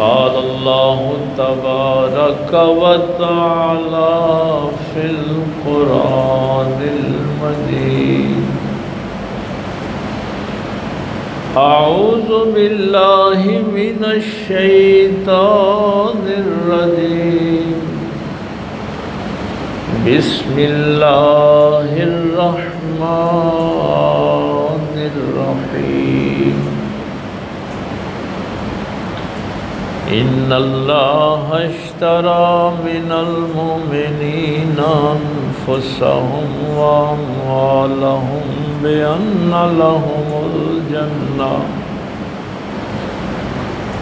قال الله تبارك وتعالى في القرآن المجيد أعوذ بالله من الشيطان الرجيم بسم الله الرحمن الرحيم إن الله اشترى من المؤمنين أنفسهم وأموالهم بأن لهم الجنة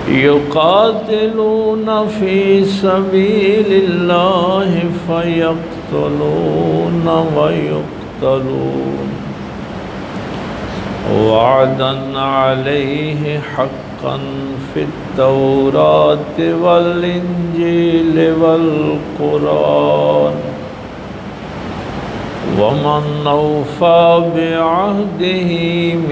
يقاتلون في سبيل الله فيقتلون ويقتلون وعدا عليه حقا في التوراة والإنجيل والقرآن ومن أوفى بعهده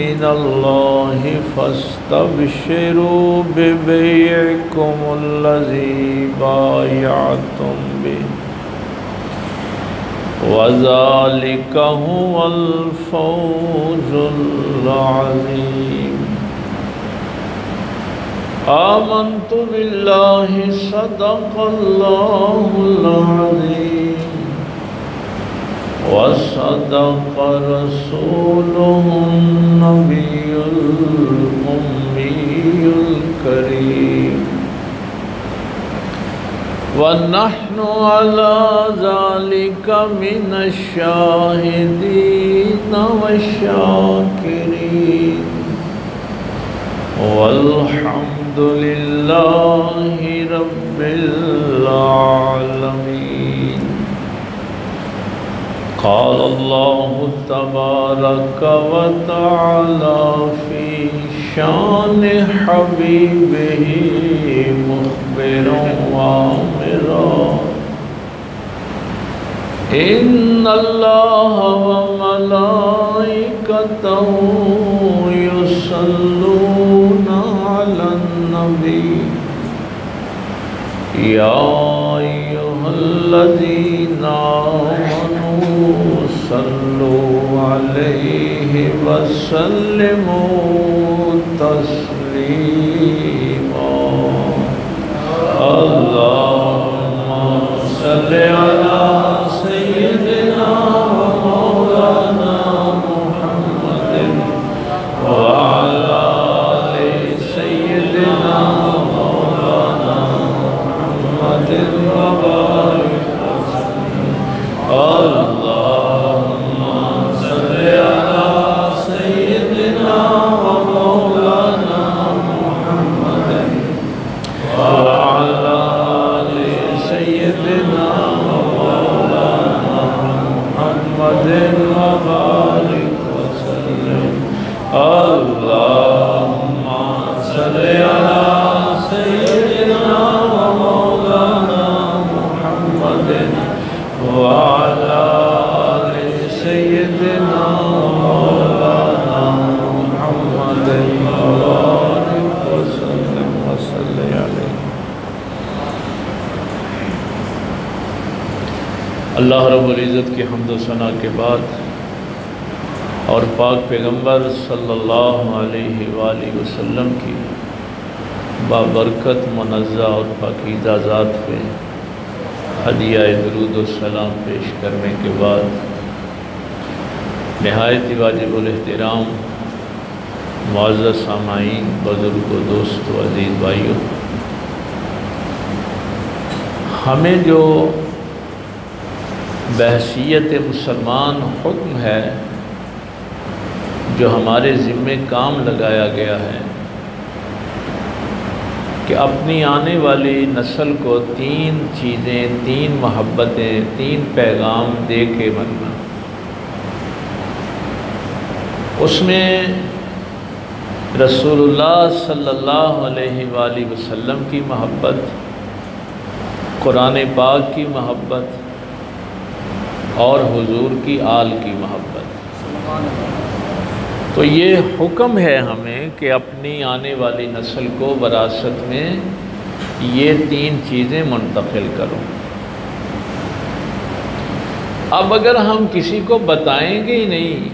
من الله فاستبشروا ببيعكم الذي بايعتم به وذلك هو الفوز العظيم آمنت بالله صدق الله العظيم وصدق رسوله النبي الأمي الكريم ونحن على ذلك من الشاهدين والشاكرين والحمد لله رب العالمين قال الله تبارك وتعالى في شان حبيبه مخبرا وآمرا إن الله وملائكته يصلون على النبي يا أيها الذين آمنوا صلوا عليه وسلموا تسليما اللهم صل على سيدنا ومولانا محمد وعلى آل سيدنا ومولانا محمد وبارك وسلم اللهم صل على سيدنا ومولانا محمد وعلى آل سيدنا ومولانا محمد وبارك وسلم اللهم صل على سيدنا ومولانا محمد وعلى آل سيدنا ومولانا محمد وبارك وسلم وصل عليه اللہ رب العزت کی حمد و ثنا کے بعد اور پاک پیغمبر صلی اللہ علیہ وآلہ وسلم کی بابرکت منزہ اور پاکیزہ ذات پہ ہدیہ درود و سلام پیش کرنے کے بعد نہایت واجب الاحترام معزز سامعین بزرگ و دوست و عزیز بھائیوں، ہمیں جو بحیثیت مسلمان حکم ہے جو ہمارے ذمے کام لگایا گیا ہے کہ اپنی آنے والی نسل کو 3 چیزیں، 3 محبتیں، 3 پیغام دے کے بننا۔ اس میں رسول اللہ صلی اللہ علیہ وآلہ وسلم کی محبت، قرآن پاک کی محبت اور حضور کی آل کی محبت۔ تو یہ حکم ہے ہمیں کہ اپنی آنے والی نسل کو وراثت میں یہ 3 چیزیں منتقل کرو۔ اب اگر ہم کسی کو بتائیں گے ہی نہیں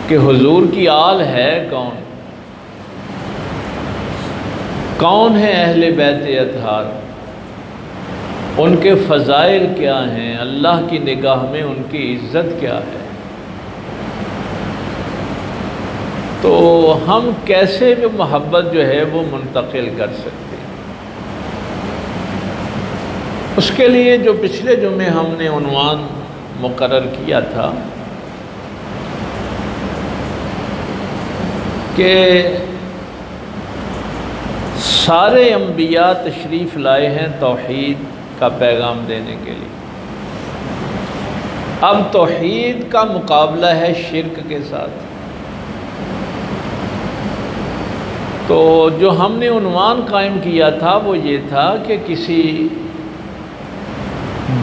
کہ حضور کی آل ہے کون، کون ہے اہل بیت اطہار، ان کے فضائل کیا ہیں، اللہ کی نگاہ میں ان کی عزت کیا ہے، تو ہم کیسے بھی محبت جو ہے وہ منتقل کر سکتے ہیں؟ اس کے لیے جو پچھلے جمعے ہم نے عنوان مقرر کیا تھا کہ سارے انبیاء تشریف لائے ہیں توحید کا پیغام دینے کے لیے۔ اب توحید کا مقابلہ ہے شرک کے ساتھ۔ تو جو ہم نے عنوان قائم کیا تھا وہ یہ تھا کہ کسی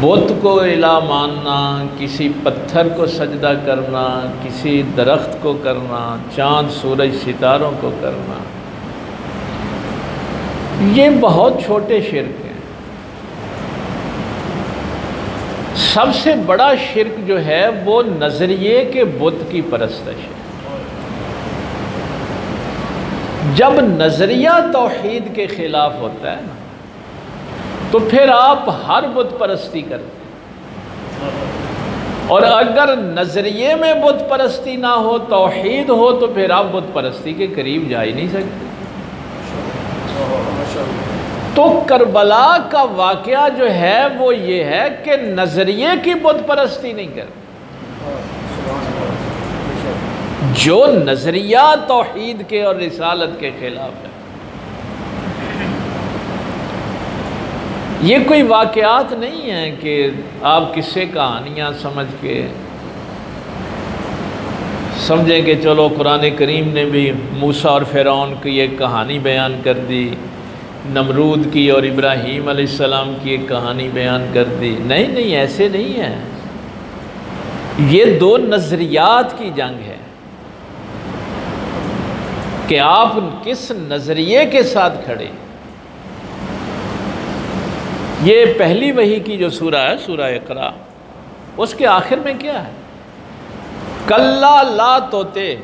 بت کو الہ ماننا، کسی پتھر کو سجدہ کرنا، کسی درخت کو کرنا، چاند سورج ستاروں کو کرنا، یہ بہت چھوٹے شرک ہیں۔ سب سے بڑا شرک جو ہے وہ نظریے کے بت کی پرستش ہے۔ جب نظریہ توحید کے خلاف ہوتا ہے نا تو پھر آپ ہر بت پرستی کرتے ہیں، اور اگر نظریے میں بت پرستی نہ ہو، توحید ہو، تو پھر آپ بت پرستی کے قریب جا ہی نہیں سکتے۔ تو کربلا کا واقعہ جو ہے وہ یہ ہے کہ نظریے کی بت پرستی نہیں کرتے، جو نظریہ توحید کے اور رسالت کے خلاف ہے۔ یہ کوئی واقعات نہیں ہیں کہ آپ قصے کہانیاں سمجھ کے سمجھیں کہ چلو قرآن کریم نے بھی موسیٰ اور فرعون کی ایک کہانی بیان کر دی، نمرود کی اور ابراہیم علیہ السلام کی ایک کہانی بیان کر دی۔ نہیں نہیں، ایسے نہیں ہے۔ یہ 2 نظریات کی جنگ ہے کہ آپ کس نظریے کے ساتھ کھڑے۔ یہ پہلی وحی کی جو سورہ ہے، سورہ اقرا، اس کے آخر میں کیا ہے؟ کلا لا توتے۔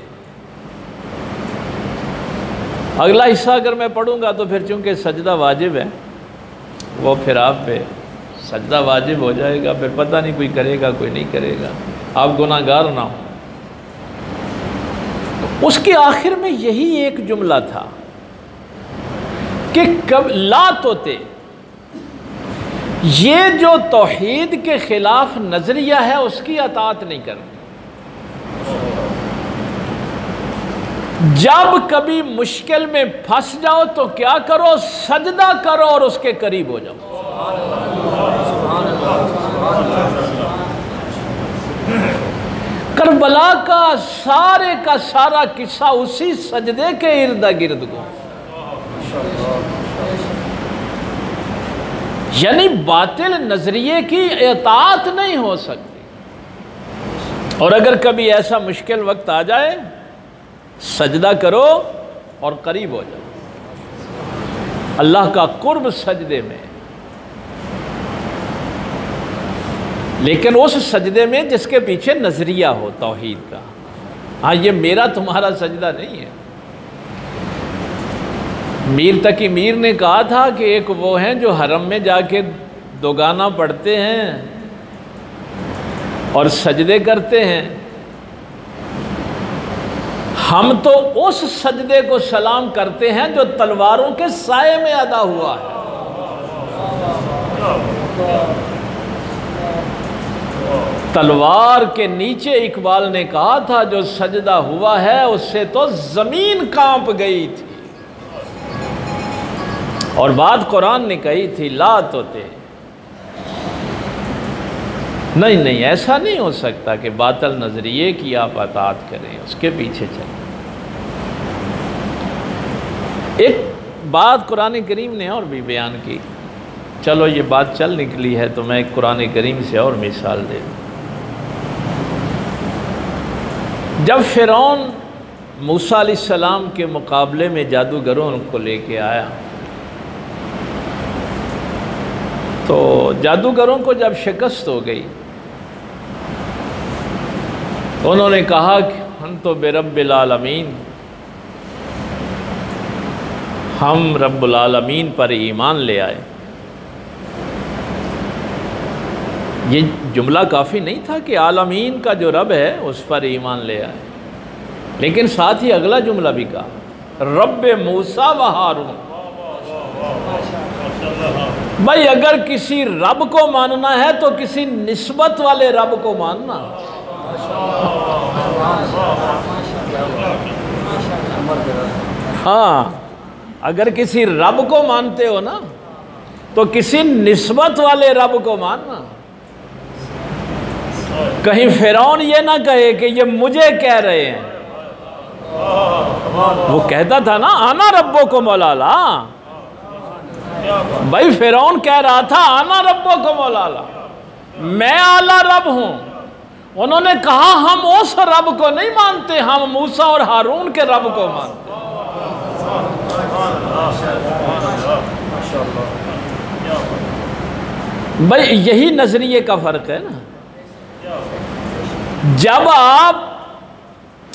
اگلا حصہ اگر میں پڑھوں گا تو پھر چونکہ سجدہ واجب ہے، وہ پھر آپ پہ سجدہ واجب ہو جائے گا، پھر پتہ نہیں کوئی کرے گا کوئی نہیں کرے گا، آپ گناہ گار نہ ہوں۔ اس کے آخر میں یہی ایک جملہ تھا کہ کب لا توتے، یہ جو توحید کے خلاف نظریہ ہے اس کی اطاعت نہیں کرنی۔ جب کبھی مشکل میں پھنس جاؤ تو کیا کرو؟ سجدہ کرو اور اس کے قریب ہو جاؤ۔ کربلا کا سارا قصہ اسی سجدے کے ارد گرد کو، یعنی باطل نظریے کی اطاعت نہیں ہو سکتی۔ اور اگر کبھی ایسا مشکل وقت آ جائے، سجدہ کرو اور قریب ہو جاؤ۔ اللہ کا قرب سجدے میں، لیکن اس سجدے میں جس کے پیچھے نظریہ ہو توحید کا۔ ہاں، یہ میرا تمہارا سجدہ نہیں ہے۔ میر تقی میر نے کہا تھا کہ ایک وہ ہیں جو حرم میں جا کے 2 گانا پڑھتے ہیں اور سجدے کرتے ہیں، ہم تو اس سجدے کو سلام کرتے ہیں جو تلواروں کے سائے میں ادا ہوا ہے۔ تلوار کے نیچے اقبال نے کہا تھا جو سجدہ ہوا ہے اس سے تو زمین کانپ گئی تھی، اور بات قرآن نے کہی تھی لا توتے۔ نہیں، ایسا نہیں ہو سکتا کہ باطل نظریے کی آپ اطاعت کریں، اس کے پیچھے چلیں۔ ایک بات قرآن کریم نے اور بھی بیان کی، چلو یہ بات چل نکلی ہے تو میں ایک قرآن کریم سے اور مثال دے دوں۔ جب فرعون موسیٰ علیہ السلام کے مقابلے میں جادوگروں کو لے کے آیا تو جادوگروں کو جب شکست ہو گئی تو انہوں نے کہا کہ ہم تو برب العالمین، ہم رب العالمین پر ایمان لے آئے۔ یہ جملہ کافی نہیں تھا کہ عالمین کا جو رب ہے اس پر ایمان لے آئے، لیکن ساتھ ہی اگلا جملہ بھی کہا رب موسیٰ و ہارون۔ بھائی اگر کسی رب کو ماننا ہے تو کسی نسبت والے رب کو ماننا۔ ہاں، اگر کسی رب کو مانتے ہو نا تو کسی نسبت والے رب کو ماننا۔ کہیں فرعون یہ نہ کہے کہ یہ مجھے کہہ رہے ہیں، وہ کہتا تھا نا انا ربکم الاعلی۔ بھائی فرعون کہہ رہا تھا انا ربکم الاعلی، میں اعلیٰ رب ہوں۔ انہوں نے کہا ہم اس رب کو نہیں مانتے، ہم موسیٰ اور ہارون کے رب کو مانتے۔ بھائی یہی نظریے کا فرق ہے نا۔ جب آپ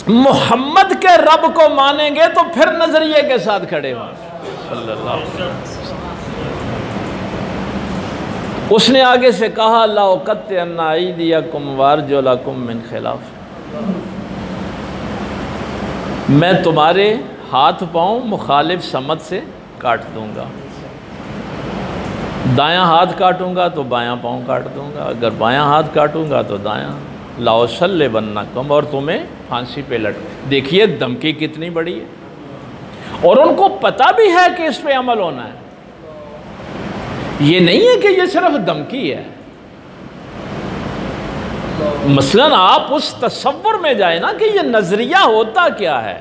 محمد کے رب کو مانیں گے تو پھر نظریے کے ساتھ کھڑے ہوں صلی اللہ علیہ وسلم۔ اس نے آگے سے کہا لَأُقَطِّعَنَّ أَيْدِيَكُمْ وَأَرْجُلَكُمْ مِنْ خِلَافٍ، میں تمہارے ہاتھ پاؤں مخالف سمت سے کاٹ دوں گا۔ دایاں ہاتھ کاٹوں گا تو بایاں پاؤں کاٹ دوں گا، اگر بایاں ہاتھ کاٹوں گا تو دایاں۔ لَأُصَلِّبَنَّكُمْ، اور تمہیں پھانسی پہ لٹک۔ دیکھیے دھمکی کتنی بڑی ہے، اور ان کو پتہ بھی ہے کہ اس پہ عمل ہونا ہے۔ یہ نہیں ہے کہ یہ صرف دھمکی ہے۔ مثلاً آپ اس تصور میں جائیں نا کہ یہ نظریہ ہوتا کیا ہے۔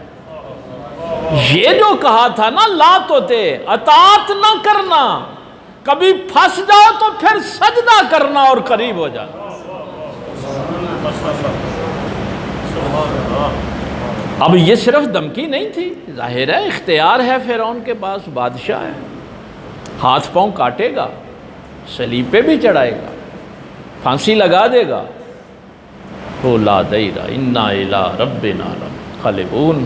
یہ جو کہا تھا نا لا توتے، اطاعت نہ کرنا، کبھی پھنس جاؤ تو پھر سجدہ کرنا اور قریب ہو جانا۔ اب یہ صرف دھمکی نہیں تھی، ظاہر ہے اختیار ہے فرعون کے پاس، بادشاہ ہے، ہاتھ پاؤں کاٹے گا، صلیب پہ بھی چڑھائے گا، پھانسی لگا دے گا۔ تو لا دیرا انا الی ربنا لمنقلبون،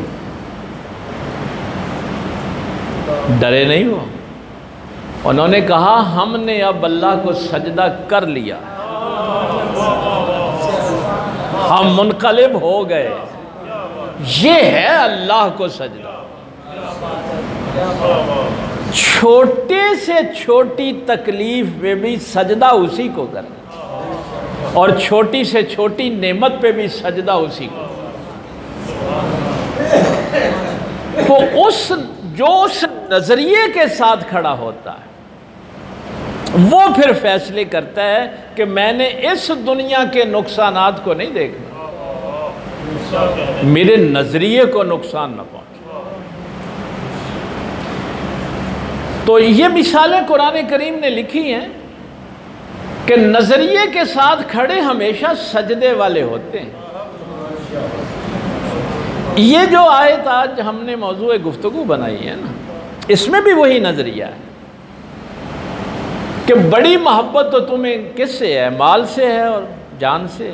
ڈرے نہیں ہو۔ انہوں نے کہا ہم نے اب اللہ کو سجدہ کر لیا، ہم منقلب ہو گئے۔ یہ ہے اللہ کو سجدہ۔ چھوٹے سے چھوٹی تکلیف پہ بھی سجدہ اسی کو کرنا، اور چھوٹی سے چھوٹی نعمت پہ بھی سجدہ اسی کو۔ تو جو اس نظریے کے ساتھ کھڑا ہوتا ہے وہ پھر فیصلے کرتا ہے کہ میں نے اس دنیا کے نقصانات کو نہیں دیکھنا، میرے نظریے کو نقصان نہ پہنچے۔ تو یہ مثالیں قرآن کریم نے لکھی ہیں کہ نظریے کے ساتھ کھڑے ہمیشہ سجدے والے ہوتے ہیں۔ یہ جو آیت آج ہم نے موضوع گفتگو بنائی ہے نا، اس میں بھی وہی نظریہ ہے کہ بڑی محبت تو تمہیں کس سے ہے؟ مال سے ہے اور جان سے۔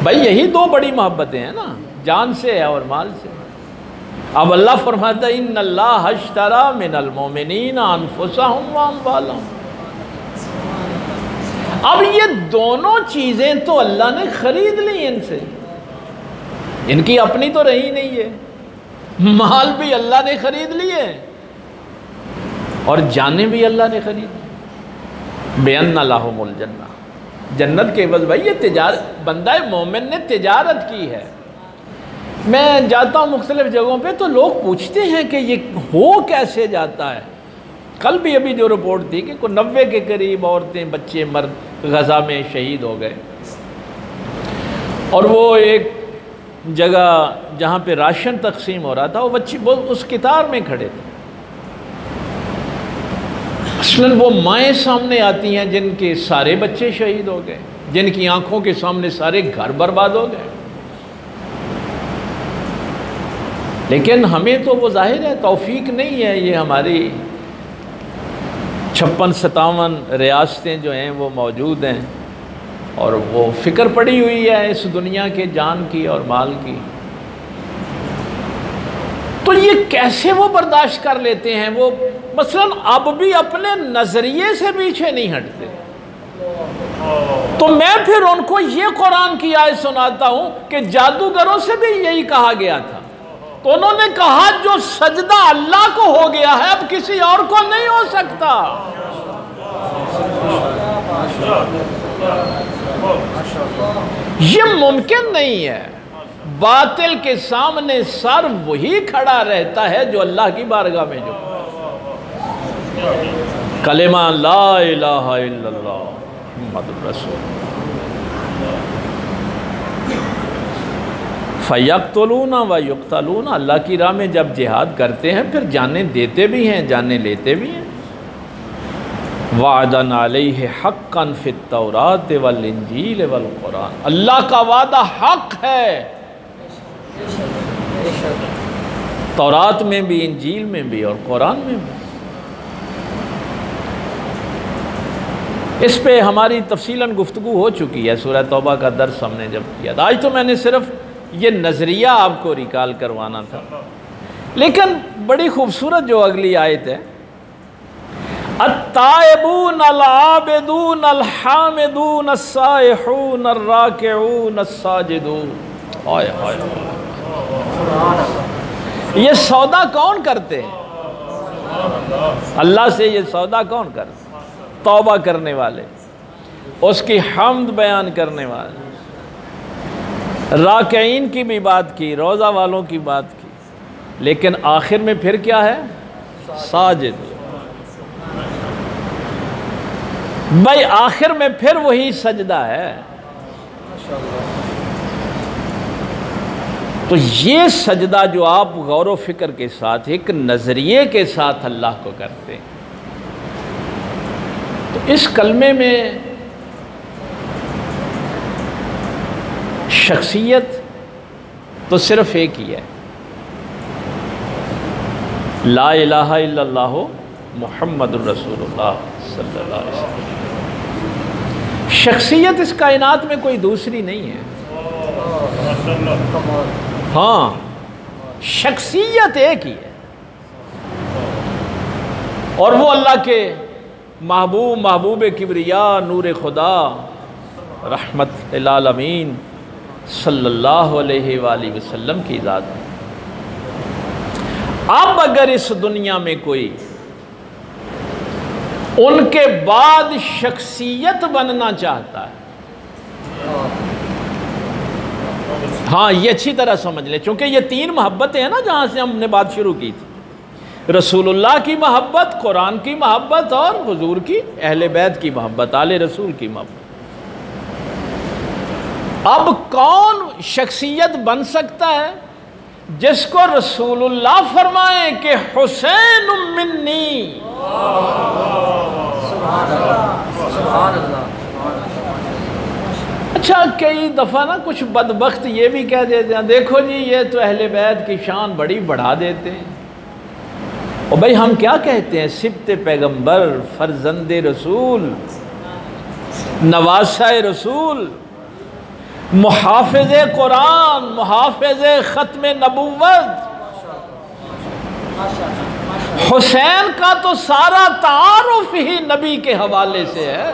بھائی یہی دو بڑی محبتیں ہیں نا، جان سے ہے اور مال سے۔ اب اللہ فرماتا ہے ان اللہ اشتری من المؤمنین انفسهم واموالهم۔ اب یہ دونوں چیزیں تو اللہ نے خرید لی ان سے، ان کی اپنی تو رہی نہیں ہے۔ مال بھی اللہ نے خرید لیے اور جانیں بھی اللہ نے خرید۔ بِأَنَّ لَهُمُ الْجَنَّةَ، جنت کے عوض۔ بھائی یہ تجارت، بندہ مومن نے تجارت کی ہے۔ میں جاتا ہوں مختلف جگہوں پہ تو لوگ پوچھتے ہیں کہ یہ ہو کیسے جاتا ہے۔ کل بھی ابھی جو رپورٹ تھی کہ 90 کے قریب عورتیں بچے مرد غزہ میں شہید ہو گئے، اور وہ ایک جگہ جہاں پہ راشن تقسیم ہو رہا تھا، وہ بچے اس قطار میں کھڑے تھے۔ اصلاً وہ مائیں سامنے آتی ہیں جن کے سارے بچے شہید ہو گئے، جن کی آنکھوں کے سامنے سارے گھر برباد ہو گئے، لیکن ہمیں تو وہ ظاہر ہے توفیق نہیں ہے، یہ ہماری 56-57 ریاستیں جو ہیں وہ موجود ہیں، اور وہ فکر پڑی ہوئی ہے اس دنیا کے جان کی اور مال کی، تو یہ کیسے وہ برداشت کر لیتے ہیں؟ وہ مثلاً اب بھی اپنے نظریے سے پیچھے نہیں ہٹتے۔ تو میں پھر ان کو یہ قرآن کی آیت سناتا ہوں کہ جادوگروں سے بھی یہی کہا گیا تھا، تو انہوں نے کہا جو سجدہ اللہ کو ہو گیا ہے اب کسی اور کو نہیں ہو سکتا۔ یہ ممکن نہیں ہے۔ باطل کے سامنے سر وہی کھڑا رہتا ہے جو اللہ کی بارگاہ میں جو کلمہ لا الہ الا اللہ محمد رسول فَيَقْتُلُونَ وَيُقْتَلُونَ، اللہ کی راہ میں جب جہاد کرتے ہیں پھر جانیں دیتے بھی ہیں جانیں لیتے بھی ہیں۔ وَعْدًا عَلَيْهِ حَقًّا فِي التَّوْرَاةِ وَالْإِنْجِيلِ وَالْقُرْآنِ، اللہ کا وعدہ حق ہے تورات میں بھی، انجیل میں بھی اور قرآن میں بھی۔ اس پہ ہماری تفصیلاً گفتگو ہو چکی ہے، سورہ توبہ کا درس ہم نے جب کیا تھا۔ آج تو میں نے صرف یہ نظریہ آپ کو ریکال کروانا تھا، لیکن بڑی خوبصورت جو اگلی آیت ہے، التائبون العابدون الحامدون السائحون الراکعون الساجدون، یہ سودا کون کرتے ہیں؟ اللہ سے یہ سودا کون کرتے؟ توبہ کرنے والے، اس کی حمد بیان کرنے والے، راکعین کی بھی بات کی، روزہ والوں کی بات کی، لیکن آخر میں پھر کیا ہے؟ ساجد۔ بھائی آخر میں پھر وہی سجدہ ہے۔ تو یہ سجدہ جو آپ غور و فکر کے ساتھ ایک نظریے کے ساتھ اللہ کو کرتے ہیں، تو اس کلمے میں شخصیت تو صرف ایک ہی ہے، لا الہ الا اللہ محمد الرسول اللہ صلی اللہ علیہ وسلم۔ شخصیت اس کائنات میں کوئی دوسری نہیں ہے، ہاں شخصیت ایک ہی ہے، اور وہ اللہ کے محبوب، محبوب کبریا، نور خدا، رحمت للعالمین صلی اللہ علیہ وآلہ وسلم کی ذات ہے۔ اب اگر اس دنیا میں کوئی ان کے بعد شخصیت بننا چاہتا ہے، ہاں یہ اچھی طرح سمجھ لیں، چونکہ یہ 3 محبتیں ہیں نا جہاں سے ہم نے بات شروع کی تھی، رسول اللہ کی محبت، قرآن کی محبت اور حضور کی، اہل بیت کی محبت، آل رسول کی محبت۔ اب کون شخصیت بن سکتا ہے؟ جس کو رسول اللہ فرمائیں کہ حسین منی، اچھا کئی دفعہ نا کچھ بدبخت یہ بھی کہہ دیتے ہیں دیکھو جی یہ تو اہل بیت کی شان بڑی بڑھا دیتے ہیں۔ اور بھائی ہم کیا کہتے ہیں؟ سبط پیغمبر، فرزند رسول، نواسہ رسول، محافظ قرآن، محافظ ختم نبوت۔ حسین کا تو سارا تعارف ہی نبی کے حوالے سے ہے۔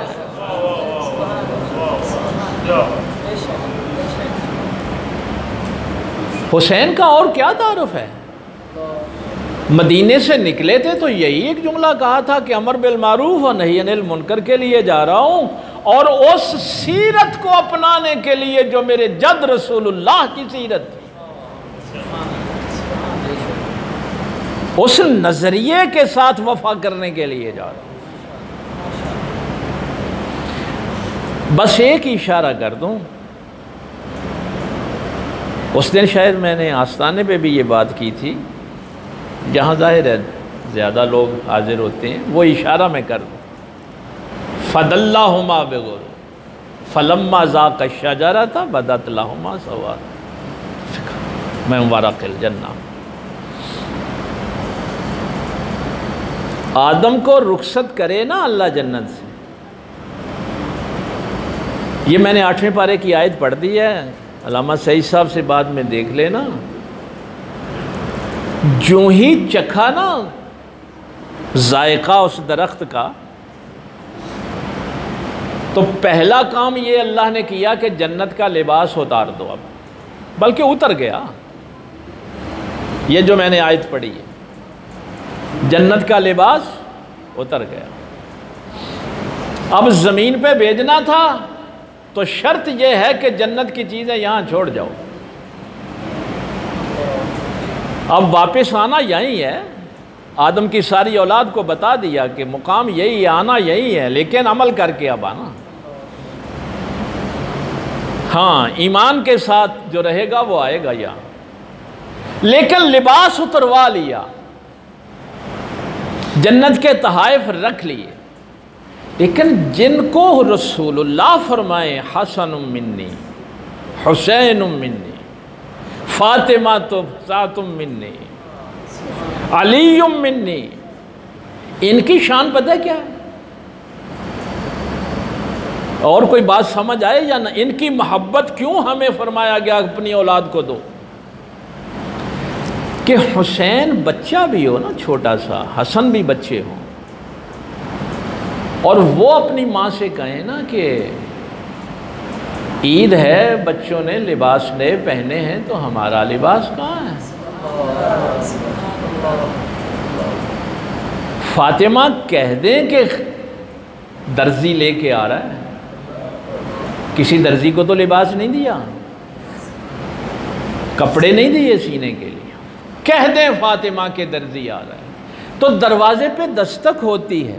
حسین کا اور کیا تعارف ہے؟ مدینے سے نکلے تھے تو یہی ایک جملہ کہا تھا کہ امر بالمعروف و نہی عن المنکر کے لیے جا رہا ہوں، اور اس سیرت کو اپنانے کے لیے جو میرے جد رسول اللہ کی سیرت تھی، اس نظریے کے ساتھ وفا کرنے کے لیے جا رہا ہوں۔ بس ایک اشارہ کر دوں، اس دن شاید میں نے آستانے پہ بھی یہ بات کی تھی، جہاں ظاہر ہے زیادہ لوگ حاضر ہوتے ہیں، وہ اشارہ میں کر دوں، فَدَلَّهُمَا بِغُرُورٍ فَلَمَّا ذَاقَ الشَّجَرَةَ بَدَتْ لَهُمَا سَوْآتُهُمَا مِنْ وَرَقِ الْجَنَّةِ۔ آدم کو رخصت کرے نا اللہ جنت سے، یہ میں نے 8ویں پارے کی آیت پڑھ دی ہے، علامہ سعید صاحب سے بعد میں دیکھ لینا۔ جو ہی چکھا نا ذائقہ اس درخت کا، تو پہلا کام یہ اللہ نے کیا کہ جنت کا لباس اتار دو، اب بلکہ اتر گیا۔ یہ جو میں نے آیت پڑھی ہے، جنت کا لباس اتر گیا۔ اب زمین پہ بھیجنا تھا تو شرط یہ ہے کہ جنت کی چیزیں یہاں چھوڑ جاؤ، اب واپس آنا یہی ہے۔ آدم کی ساری اولاد کو بتا دیا کہ مقام یہی ہے، آنا یہی ہے، لیکن عمل کر کے اب آنا۔ ہاں ایمان کے ساتھ جو رہے گا وہ آئے گا یہاں، لیکن لباس اتروا لیا، جنت کے تحائف رکھ لیے۔ لیکن جن کو رسول اللہ فرمائے حسن منی، حسین منی، فاطمہ ذات منی، علی منی، ان کی شان پتہ ہے کیا ہے؟ اور کوئی بات سمجھ آئے یا نہ؟ ان کی محبت کیوں ہمیں فرمایا گیا اپنی اولاد کو دو؟ کہ حسین بچہ بھی ہو نا چھوٹا سا، حسن بھی بچے ہوں، اور وہ اپنی ماں سے کہیں نا کہ عید ہے، بچوں نے لباس نئے پہنے ہیں، تو ہمارا لباس کہاں ہے؟ فاطمہ کہہ دیں کہ درزی لے کے آ رہا ہے، کسی درزی کو تو لباس نہیں دیا، کپڑے نہیں دیے سینے کے لیے، کہہ دیں فاطمہ کے درزی آ رہا ہے، تو دروازے پہ دستک ہوتی ہے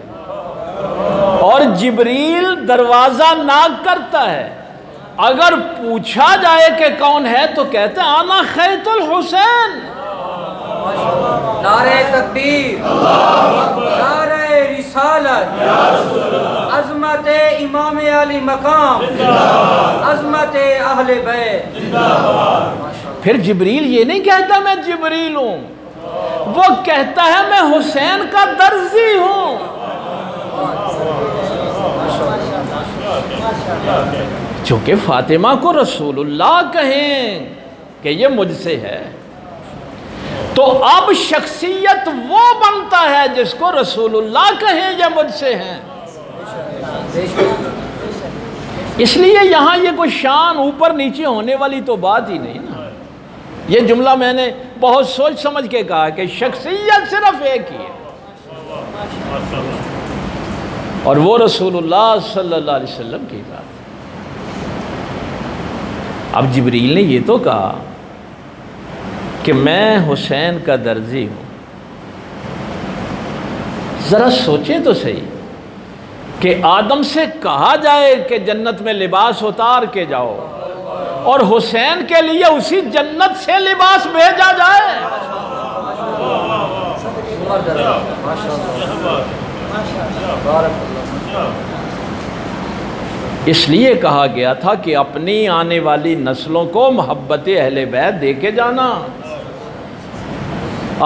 اور جبریل دروازہ ناک کرتا ہے۔ اگر پوچھا جائے کہ کون ہے تو کہتے ہیں انا خیت الحسین۔ نعرہ تکبیر، نعرہ رسالت، عظمت امام علی مقام، عظمت اہل بیت۔ پھر جبریل یہ نہیں کہتا میں جبریل ہوں، وہ کہتا ہے میں حسین کا درزی ہوں۔ چونکہ فاطمہ کو رسول اللہ کہیں کہ یہ مجھ سے ہے، تو اب شخصیت وہ بنتا ہے جس کو رسول اللہ کہیں یہ مجھ سے ہیں۔ اس لیے یہاں یہ کوئی شان اوپر نیچے ہونے والی تو بات ہی نہیں نا۔ یہ جملہ میں نے بہت سوچ سمجھ کے کہا کہ شخصیت صرف ایک ہی ہے، اور وہ رسول اللہ صلی اللہ علیہ وسلم کی بات۔ اب جبریل نے یہ تو کہا کہ میں حسین کا درزی ہوں، ذرا سوچیں تو صحیح کہ آدم سے کہا جائے کہ جنت میں لباس اتار کے جاؤ، اور حسین کے لیے اسی جنت سے لباس بھیجا جائے۔ اس لیے کہا گیا تھا کہ اپنی آنے والی نسلوں کو محبت اہل بیت دے کے جانا۔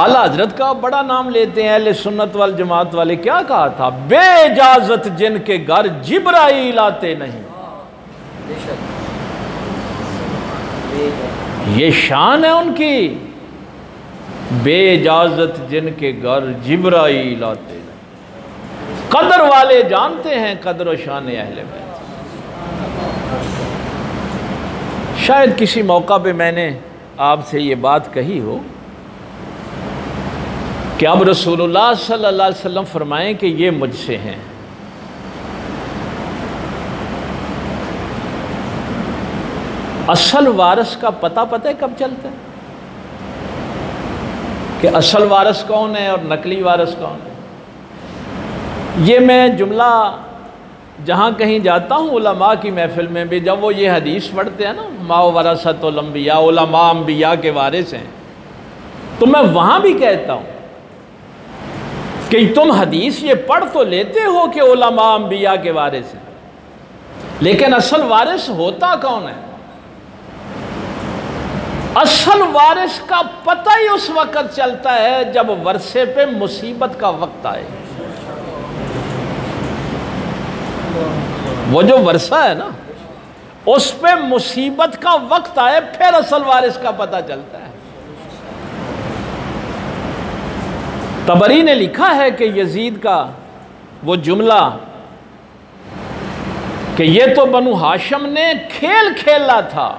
اعلیٰ حضرت کا بڑا نام لیتے ہیں اہل سنت والجماعت والے، کیا کہا تھا؟ بے اجازت جن کے گھر جبرائیل آتے نہیں۔ یہ شان ہے ان کی، بے اجازت جن کے گھر جبرائیل آتے نہیں۔ قدر والے جانتے ہیں قدر و شان اہل بیت۔ شاید کسی موقع پہ میں نے آپ سے یہ بات کہی ہو کہ اب رسول اللہ صلی اللہ علیہ وسلم فرمائیں کہ یہ مجھ سے ہیں۔ اصل وارث کا پتہ ہے کب چلتا ہے کہ اصل وارث کون ہے اور نقلی وارث کون ہے؟ یہ میں جملہ جہاں کہیں جاتا ہوں علماء کی محفل میں بھی، جب وہ یہ حدیث پڑھتے ہیں نا ما ورثۃ الانبیاء، علماء انبیاء کے وارث ہیں، تو میں وہاں بھی کہتا ہوں کہ تم حدیث یہ پڑھ تو لیتے ہو کہ علماء انبیاء کے وارث ہیں، لیکن اصل وارث ہوتا کون ہے؟ اصل وارث کا پتہ ہی اس وقت چلتا ہے جب ورثے پہ مصیبت کا وقت آئے۔ وہ جو ورثہ ہے نا، اس پہ مصیبت کا وقت آئے پھر اصل وارث کا پتہ چلتا ہے۔ طبری نے لکھا ہے کہ یزید کا وہ جملہ کہ یہ تو بنو ہاشم نے کھیل کھیلا تھا،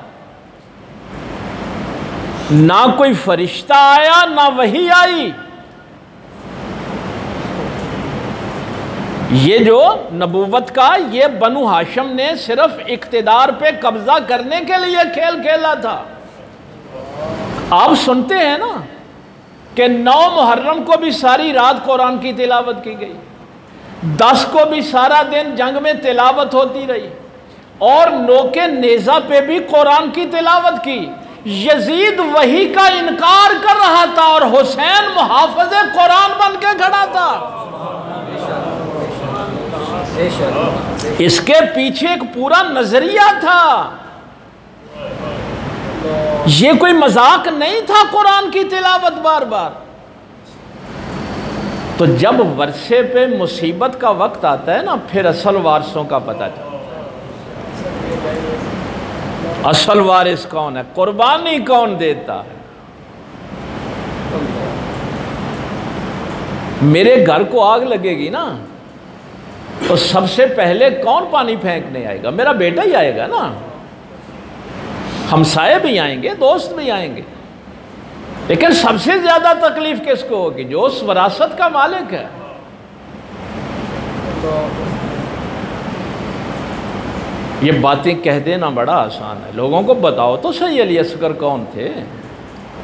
نہ کوئی فرشتہ آیا نہ وحی آئی، یہ جو نبوت کا یہ بنو ہاشم نے صرف اقتدار پہ قبضہ کرنے کے لیے کھیل کھیلا تھا۔ آپ سنتے ہیں نا کہ 9 محرم کو بھی ساری رات قرآن کی تلاوت کی گئی، 10 کو بھی سارا دن جنگ میں تلاوت ہوتی رہی، اور نوکے نیزہ پہ بھی قرآن کی تلاوت کی۔ یزید وحی کا انکار کر رہا تھا اور حسین محافظ قرآن بن کے کھڑا تھا۔ اس کے پیچھے ایک پورا نظریہ تھا، یہ کوئی مذاق نہیں تھا قرآن کی تلاوت بار بار۔ تو جب ورثے پہ مصیبت کا وقت آتا ہے نا، پھر اصل وارثوں کا پتہ چلتا ہے۔ اصل وارث کون ہے، قربانی کون دیتا ہے۔ میرے گھر کو آگ لگے گی نا تو سب سے پہلے کون پانی پھینکنے آئے گا؟ میرا بیٹا ہی آئے گا نا، ہمسائے بھی آئیں گے، دوست بھی آئیں گے، لیکن سب سے زیادہ تکلیف کس کو ہوگی؟ جو اس وراثت کا مالک ہے۔ یہ باتیں کہہ دینا بڑا آسان ہے، لوگوں کو بتاؤ تو صحیح علی اصغر کون تھے،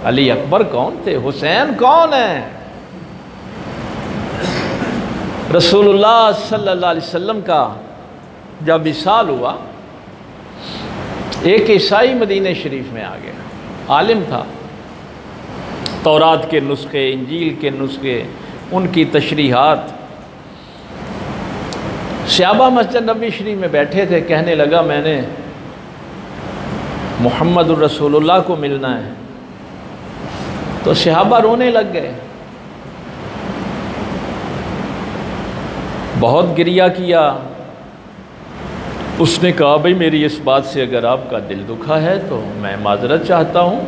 علی اکبر کون تھے، حسین کون ہے۔ رسول اللہ صلی اللہ علیہ وسلم کا جب وصال ہوا، ایک عیسائی مدینہ شریف میں آ گیا، عالم تھا، تورات کے نسخے، انجیل کے نسخے، ان کی تشریحات۔ صحابہ مسجد نبی شریف میں بیٹھے تھے، کہنے لگا میں نے محمد الرسول اللہ کو ملنا ہے، تو صحابہ رونے لگ گئے، بہت گریہ کیا۔ اس نے کہا بھئی میری اس بات سے اگر آپ کا دل دکھا ہے تو میں معذرت چاہتا ہوں،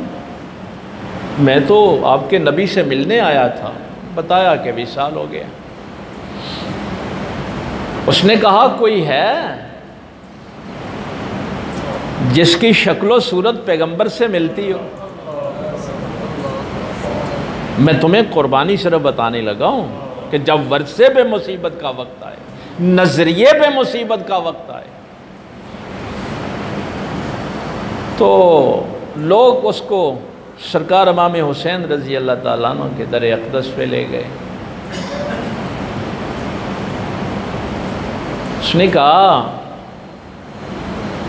میں تو آپ کے نبی سے ملنے آیا تھا، بتایا کہ وصال ہو گیا۔ اس نے کہا کوئی ہے جس کی شکل و صورت پیغمبر سے ملتی ہو؟ میں تمہیں قربانی صرف بتانے لگا ہوں کہ جب ورثے پہ مصیبت کا وقت آئے، نظریے پہ مصیبت کا وقت آئے، تو لوگ اس کو سرکار امام حسین رضی اللہ تعالیٰ عنہ کے در اقدس پہ لے گئے۔ اس نے کہا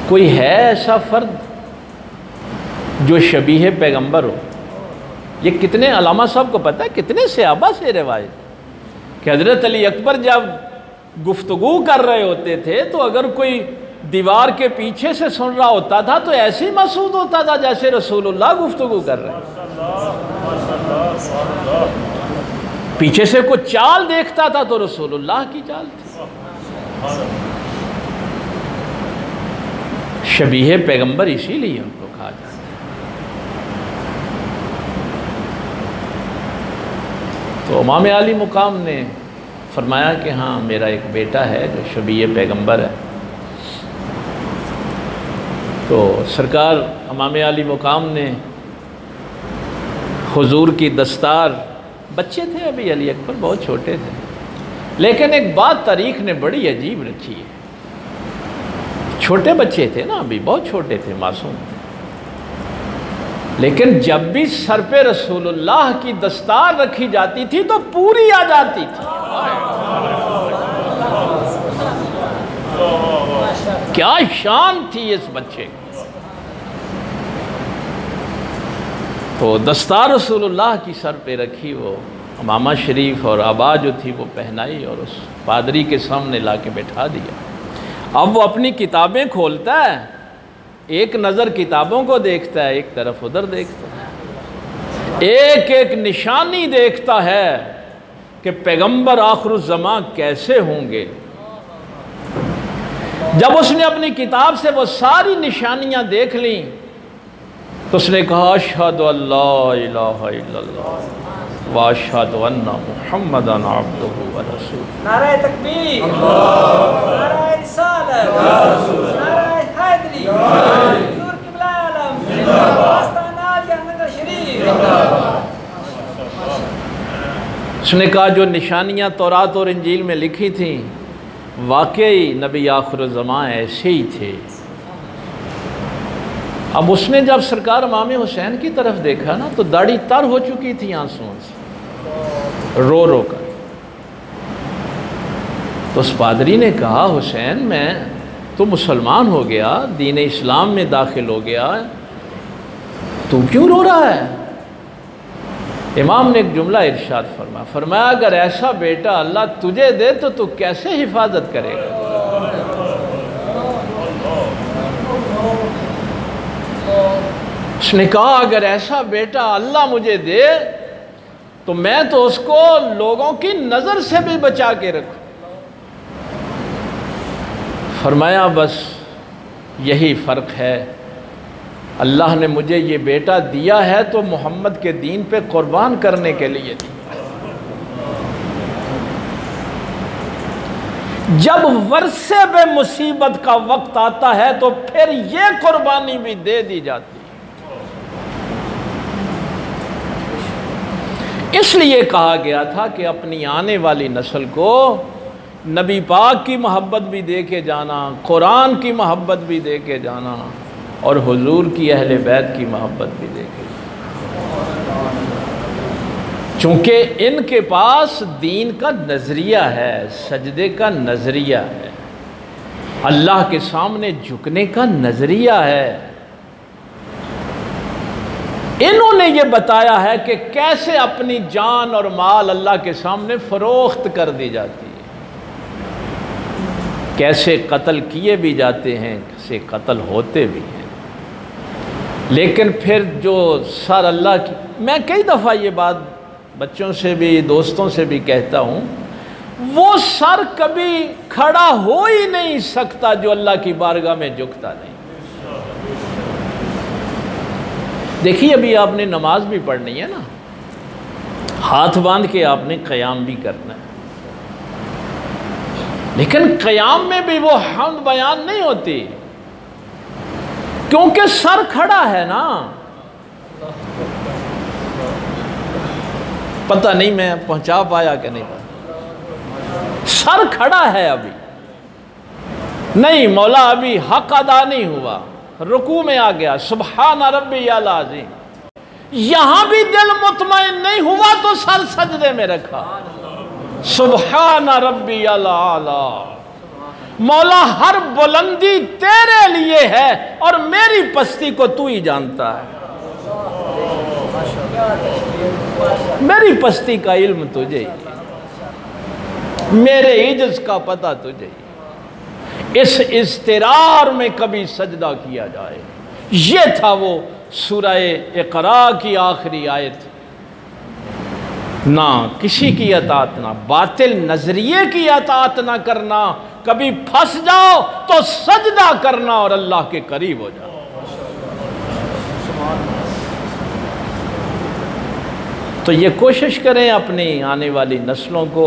کوئی ہے ایسا فرد جو شبیہ پیغمبر ہو؟ یہ کتنے علامہ صاحب کو پتہ ہے کتنے صحابہ سے روایت کہ حضرت علی اکبر جب گفتگو کر رہے ہوتے تھے تو اگر کوئی دیوار کے پیچھے سے سن رہا ہوتا تھا تو ایسے ہی محسوس ہوتا تھا جیسے رسول اللہ گفتگو کر رہے ہیں۔ پیچھے سے کوئی چال دیکھتا تھا تو رسول اللہ کی چال تھی۔ شبیہ پیغمبر اسی لیے ان کو کہا جاتا ہے۔ تو امام عالی مقام نے فرمایا کہ ہاں میرا ایک بیٹا ہے جو شبیہ پیغمبر ہے۔ تو سرکار امام عالی مقام نے حضور کی دستار، بچے تھے ابھی علی اکبر، بہت چھوٹے تھے، لیکن ایک بات تاریخ نے بڑی عجیب رکھی ہے، چھوٹے بچے تھے نا، ابھی بہت چھوٹے تھے، معصوم تھے، لیکن جب بھی سر پہ رسول اللہ کی دستار رکھی جاتی تھی تو پوری آ جاتی تھی۔ کیا شان تھی اس بچے کی۔ تو دستار رسول اللہ کی سر پہ رکھی، وہ امامہ شریف اور عبا جو تھی وہ پہنائی اور اس پادری کے سامنے لا کے بٹھا دیا۔ اب وہ اپنی کتابیں کھولتا ہے، ایک نظر کتابوں کو دیکھتا ہے، ایک طرف ادھر دیکھتا ہے، ایک ایک نشانی دیکھتا ہے کہ پیغمبر آخر الزمان کیسے ہوں گے۔ جب اس نے اپنی کتاب سے وہ ساری نشانیاں دیکھ لیں تو اس نے کہا اشہد ان لا الہ الا اللہ واشہد ان محمدا عبدہ ورسولہ۔ نعرہ تکبیر، نعرہ رسالت، نعرہ حیدری، حضور قبلہ عالم، آستانہ عالیہ نگر شریف۔ اس نے کہا جو نشانیاں تورات اور انجیل میں لکھی تھیں واقعی نبی آخر الزمان ایسے ہی تھے۔ اب اس نے جب سرکار امام حسین کی طرف دیکھا نا تو داڑھی تر ہو چکی تھی آنسوؤں سے، رو رو کر۔ تو اس پادری نے کہا حسین میں تو مسلمان ہو گیا، دین اسلام میں داخل ہو گیا، تو کیوں رو رہا ہے؟ امام نے ایک جملہ ارشاد فرمایا اگر ایسا بیٹا اللہ تجھے دے تو تو کیسے حفاظت کرے گا؟ اس نے کہا اگر ایسا بیٹا اللہ مجھے دے تو میں تو اس کو لوگوں کی نظر سے بھی بچا کے رکھوں۔ فرمایا بس یہی فرق ہے، اللہ نے مجھے یہ بیٹا دیا ہے تو محمد کے دین پہ قربان کرنے کے لیے دیا۔ جب ورثے پہ مصیبت کا وقت آتا ہے تو پھر یہ قربانی بھی دے دی جاتی ہے۔ اس لیے کہا گیا تھا کہ اپنی آنے والی نسل کو نبی پاک کی محبت بھی دے کے جانا، قرآن کی محبت بھی دے کے جانا، اور حضور کی اہل بیت کی محبت بھی دے کے جانا، چونکہ ان کے پاس دین کا نظریہ ہے، سجدے کا نظریہ ہے، اللہ کے سامنے جھکنے کا نظریہ ہے۔ انہوں نے یہ بتایا ہے کہ کیسے اپنی جان اور مال اللہ کے سامنے فروخت کر دی جاتی ہے، کیسے قتل کیے بھی جاتے ہیں، کیسے قتل ہوتے بھی ہیں، لیکن پھر جو سر اللہ کی، میں کئی دفعہ یہ بات بچوں سے بھی دوستوں سے بھی کہتا ہوں، وہ سر کبھی کھڑا ہو ہی نہیں سکتا جو اللہ کی بارگاہ میں جھکتا نہیں۔ دیکھیے ابھی آپ نے نماز بھی پڑھنی ہے نا، ہاتھ باندھ کے آپ نے قیام بھی کرنا ہے، لیکن قیام میں بھی وہ حمد بیان نہیں ہوتی کیونکہ سر کھڑا ہے نا۔ پتہ نہیں میں پہنچا پایا کہ نہیں پایا، سر کھڑا ہے ابھی نہیں، مولا ابھی حق ادا نہیں ہوا، رکوع میں آ گیا سبحان ربی العظیم، یہاں بھی دل مطمئن نہیں ہوا تو سر سجدے میں رکھا سبحان ربی الاعلی، مولا ہر بلندی تیرے لیے ہے اور میری پستی کو تو ہی جانتا ہے، میری پستی کا علم تجھے ہی، میرے عجز کا پتہ تجھے ہی، اس اضطرار میں کبھی سجدہ کیا جائے۔ یہ تھا وہ سورہ اقرا کی آخری آیت، نہ کسی کی اطاعت، نہ باطل نظریے کی اطاعت نہ کرنا، کبھی پھنس جاؤ تو سجدہ کرنا اور اللہ کے قریب ہو جاؤ۔ تو یہ کوشش کریں اپنی آنے والی نسلوں کو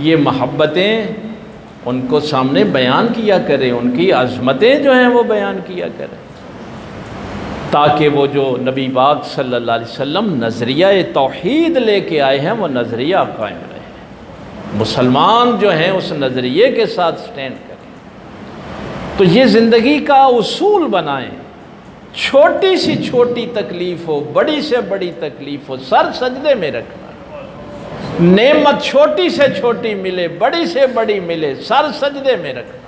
یہ محبتیں ان کو سامنے بیان کیا کریں، ان کی عظمتیں جو ہیں وہ بیان کیا کریں، تاکہ وہ جو نبی پاک صلی اللہ علیہ وسلم نظریہ توحید لے کے آئے ہیں وہ نظریہ قائم رہے، مسلمان جو ہیں اس نظریے کے ساتھ سٹینڈ کریں۔ تو یہ زندگی کا اصول بنائیں، چھوٹی سی چھوٹی تکلیف ہو، بڑی سے بڑی تکلیف ہو، سر سجدے میں رکھنا، نعمت چھوٹی سے چھوٹی ملے، بڑی سے بڑی ملے، سر سجدے میں رکھنا،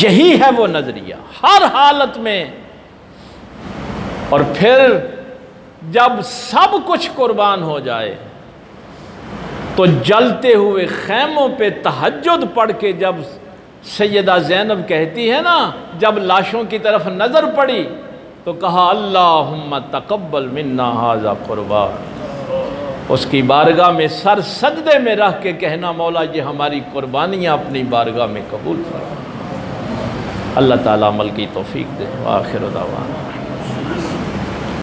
یہی ہے وہ نظریہ ہر حالت میں۔ اور پھر جب سب کچھ قربان ہو جائے تو جلتے ہوئے خیموں پہ تہجد پڑھ کے جب سیدہ زینب کہتی ہے نا، جب لاشوں کی طرف نظر پڑی تو کہا اللہم تقبل منا ھذا قربان، اس کی بارگاہ میں سر سجدے میں رکھ کے کہنا مولا یہ ہماری قربانیاں اپنی بارگاہ میں قبول فرما۔ اللہ تعالیٰ عمل کی توفیق دے۔ وآخر دعوانا